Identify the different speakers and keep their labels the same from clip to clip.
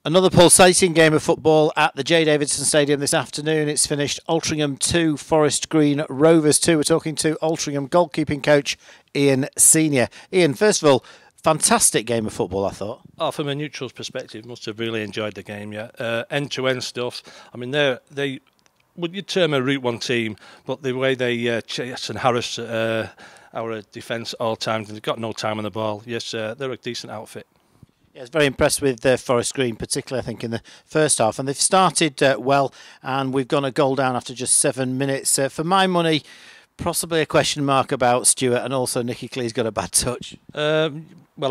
Speaker 1: Another pulsating game of football at the J Davidson Stadium this afternoon. It's finished Altrincham 2, Forest Green Rovers 2. We're talking to Altrincham goalkeeping coach Ian Senior. Ian, first of all, fantastic game of football, I thought.
Speaker 2: Oh, from a neutral's perspective, must have really enjoyed the game, yeah. End-to-end stuff. I mean, they would you term a Route 1 team, but the way they chase and harass our defence all times, they've got no time on the ball. Yes, they're a decent outfit.
Speaker 1: Yeah, I was very impressed with Forest Green, particularly I think in the first half, and they've started well, and we've gone a goal down after just 7 minutes. For my money, possibly a question mark about Stewart, and also Nicky Clee's got a bad touch.
Speaker 2: Well,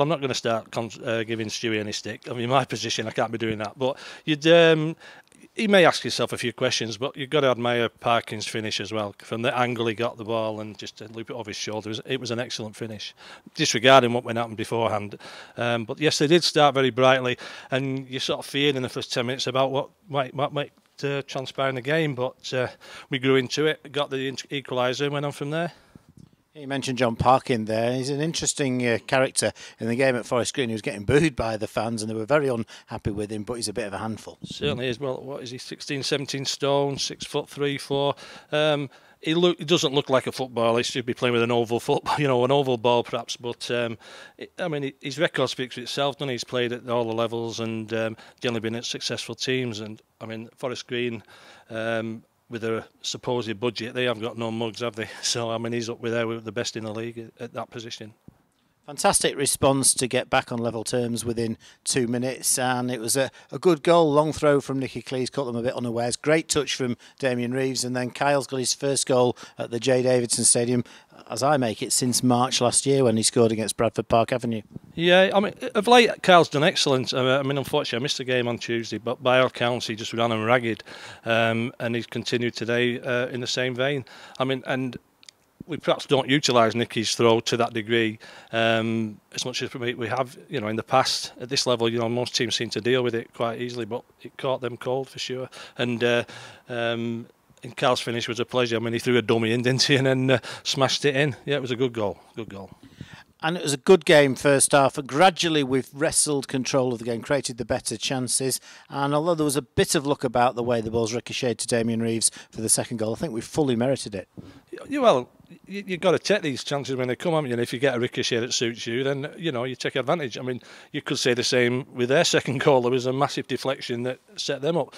Speaker 2: I'm not going to start giving Stewie any stick. I mean, my position, I can't be doing that. But you may ask yourself a few questions, but you've got to admire Parkin's finish as well. From the angle he got the ball and just to loop it off his shoulder, it was an excellent finish, disregarding what went happened beforehand. But yes, they did start very brightly, and you sort of feared in the first 10 minutes about what might transpire in the game, but we grew into it, got the equaliser and went on from there.
Speaker 1: You mentioned John Parkin there. He's an interesting character in the game at Forest Green. He was getting booed by the fans and they were very unhappy with him, but he's a bit of a handful.
Speaker 2: Certainly is. Well, what is he, 16, 17 stone, 6 foot 3, 4. He doesn't look like a footballer. He should be playing with an oval football, an oval ball perhaps. But I mean, his record speaks for itself. He's played at all the levels and generally been at successful teams. And I mean, Forest Green, with their supposed budget, they haven't got no mugs, have they? So I mean, he's up there with the best in the league at that position.
Speaker 1: Fantastic response to get back on level terms within 2 minutes, and it was a good goal, long throw from Nicky Cleese, caught them a bit unawares, great touch from Damien Reeves, and then Kyle's got his first goal at the J Davidson Stadium, as I make it, since March last year when he scored against Bradford Park Avenue.
Speaker 2: Yeah, I mean, of late, Kyle's done excellent. I mean, unfortunately, I missed the game on Tuesday, but by all accounts, he just ran him ragged, and he's continued today in the same vein. I mean, and we perhaps don't utilise Nicky's throw to that degree as much as we have, in the past. At this level, most teams seem to deal with it quite easily, but it caught them cold for sure. And Carl's finish was a pleasure. I mean, he threw a dummy in, didn't he, and then smashed it in. Yeah, it was a good goal. Good goal.
Speaker 1: And it was a good game first half. Gradually, we've wrestled control of the game, created the better chances. And although there was a bit of luck about the way the ball's ricocheted to Damien Reeves for the second goal, I think we fully merited it.
Speaker 2: Well, you've got to take these chances when they come, haven't you? And if you get a ricochet that suits you, then, you take advantage. I mean, you could say the same with their second goal. There was a massive deflection that set them up.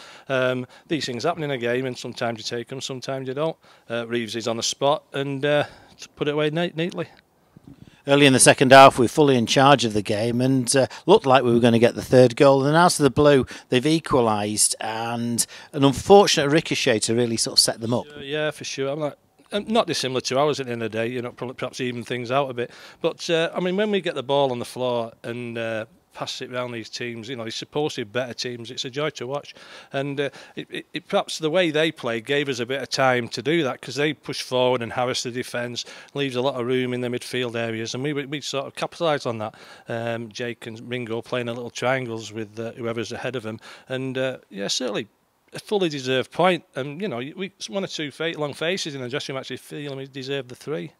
Speaker 2: These things happen in a game, and sometimes you take them, sometimes you don't. Reeves is on the spot and put it away neatly.
Speaker 1: Early in the second half, we were fully in charge of the game and looked like we were going to get the third goal. And then out of the blue, they've equalised, and an unfortunate ricochet to really sort of set them up.
Speaker 2: Yeah, for sure. I'm not dissimilar to ours at the end of the day, perhaps even things out a bit. But, I mean, when we get the ball on the floor and pass it around these teams, these supposed to be better teams, it's a joy to watch. And it perhaps the way they play gave us a bit of time to do that, because they push forward and harass the defence, leaves a lot of room in the midfield areas, and we sort of capitalised on that. Jake and Ringo playing a little triangles with whoever's ahead of them, and yeah, certainly a fully deserved point. And we one or two long faces in the dressing room actually feeling we deserved the 3.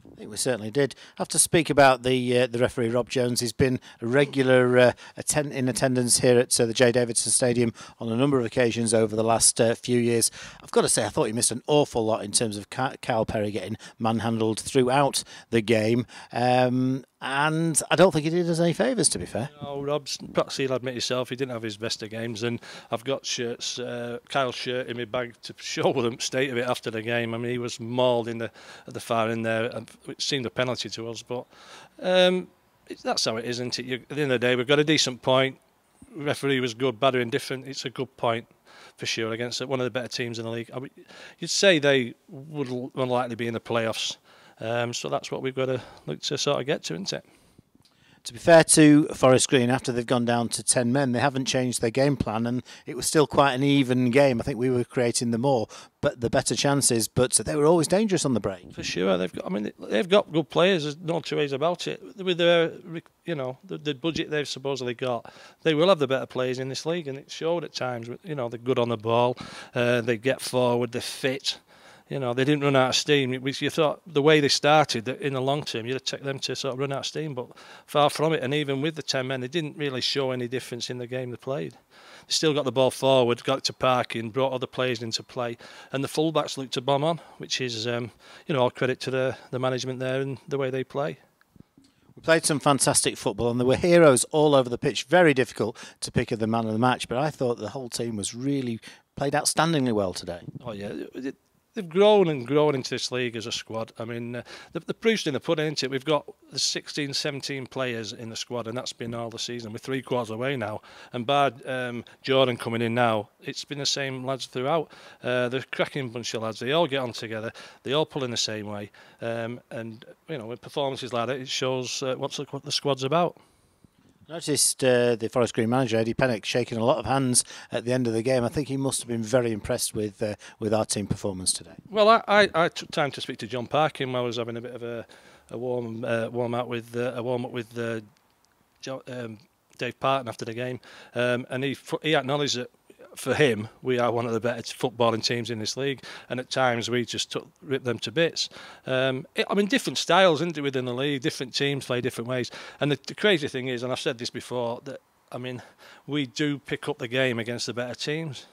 Speaker 1: I think we certainly did. I have to speak about the referee, Rob Jones. He's been a regular in attendance here at the J Davidson Stadium on a number of occasions over the last few years. I've got to say, I thought he missed an awful lot in terms of Kyle Perry getting manhandled throughout the game. And I don't think he did us any favours, to be fair.
Speaker 2: No, Rob's, perhaps he'll admit himself, he didn't have his best of games, and I've got shirts, Kyle's shirt in my bag to show the state of it after the game. I mean, he was mauled at the far end there, and it seemed a penalty to us, but that's how it is, isn't it? At the end of the day, we've got a decent point. Referee was good, bad or indifferent. It's a good point for sure against one of the better teams in the league. You'd say they would unlikely be in the playoffs. So that's what we've got to look to sort of get to, isn't it?
Speaker 1: To be fair to Forest Green, after they've gone down to 10 men, they haven't changed their game plan, and it was still quite an even game. I think we were creating the better chances, but they were always dangerous on the break.
Speaker 2: For sure, they've got good players. There's no two ways about it. With their, the budget they've supposedly got, they will have the better players in this league, and it showed at times. They're good on the ball, they get forward, they're fit. you know, they didn't run out of steam. You thought the way they started, that in the long term, you'd expect them to sort of run out of steam, but far from it. And even with the 10 men, they didn't really show any difference in the game they played. They still got the ball forward, got to parking, brought other players into play, and the fullbacks looked to bomb on, which is, you know, all credit to the management there and the way they play.
Speaker 1: We played some fantastic football and there were heroes all over the pitch. Very difficult to pick the man of the match, but I thought the whole team was really played outstandingly well today.
Speaker 2: Oh yeah, they've grown and grown into this league as a squad. I mean, the proof's in the pudding, isn't it? We've got 16, 17 players in the squad, and that's been all the season. We're 3/4 away now, and bar Jordan coming in now, it's been the same lads throughout. They're a cracking bunch of lads. They all get on together. They all pull in the same way, and you know, with performances like that, it shows what the squad's about.
Speaker 1: Noticed the Forest Green manager, Eddie Pennock, shaking a lot of hands at the end of the game. I think he must have been very impressed with our team performance today.
Speaker 2: Well, I took time to speak to John Parkin while I was having a bit of a warm up with Dave Parton after the game, and he acknowledged that for him we are one of the better footballing teams in this league, and at times we just ripped them to bits. I mean, different styles, isn't it, within the league? Different teams play different ways, and the crazy thing is, and I've said this before, that I mean, we do pick up the game against the better teams.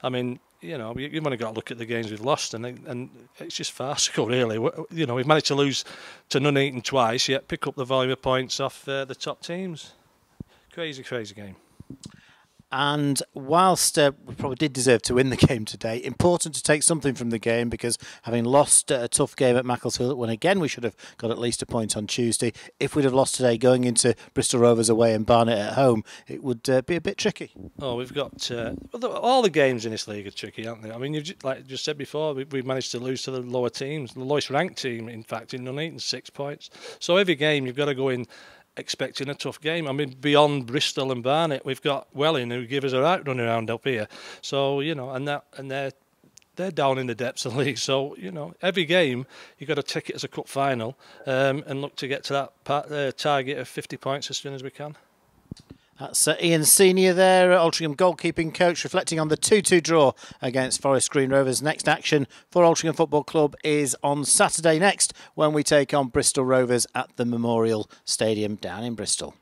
Speaker 2: I mean, you know, you've only got to look at the games we've lost, and it's just farcical, really. You know, we've managed to lose to Nuneaton twice, yet pick up the volume of points off the top teams. Crazy, crazy game.
Speaker 1: And whilst we probably did deserve to win the game today, important to take something from the game, because having lost a tough game at Macclesfield, when again we should have got at least a point on Tuesday, if we'd have lost today going into Bristol Rovers away and Barnet at home, it would be a bit tricky.
Speaker 2: Oh, we've got all the games in this league are tricky, aren't they? I mean, like you just said before, we've managed to lose to the lower teams, the lowest ranked team, in fact, in Nuneaton, 6 points. So every game you've got to go in expecting a tough game. I mean, beyond Bristol and Barnet, we've got Welling, who give us a right run around up here. So, you know, and they're down in the depths of the league. So, you know, every game you've got to take it as a cup final, and look to get to that target of 50 points as soon as we can.
Speaker 1: That's Ian Senior there, Altrincham goalkeeping coach, reflecting on the 2-2 draw against Forest Green Rovers. Next action for Altrincham Football Club is on Saturday next, when we take on Bristol Rovers at the Memorial Stadium down in Bristol.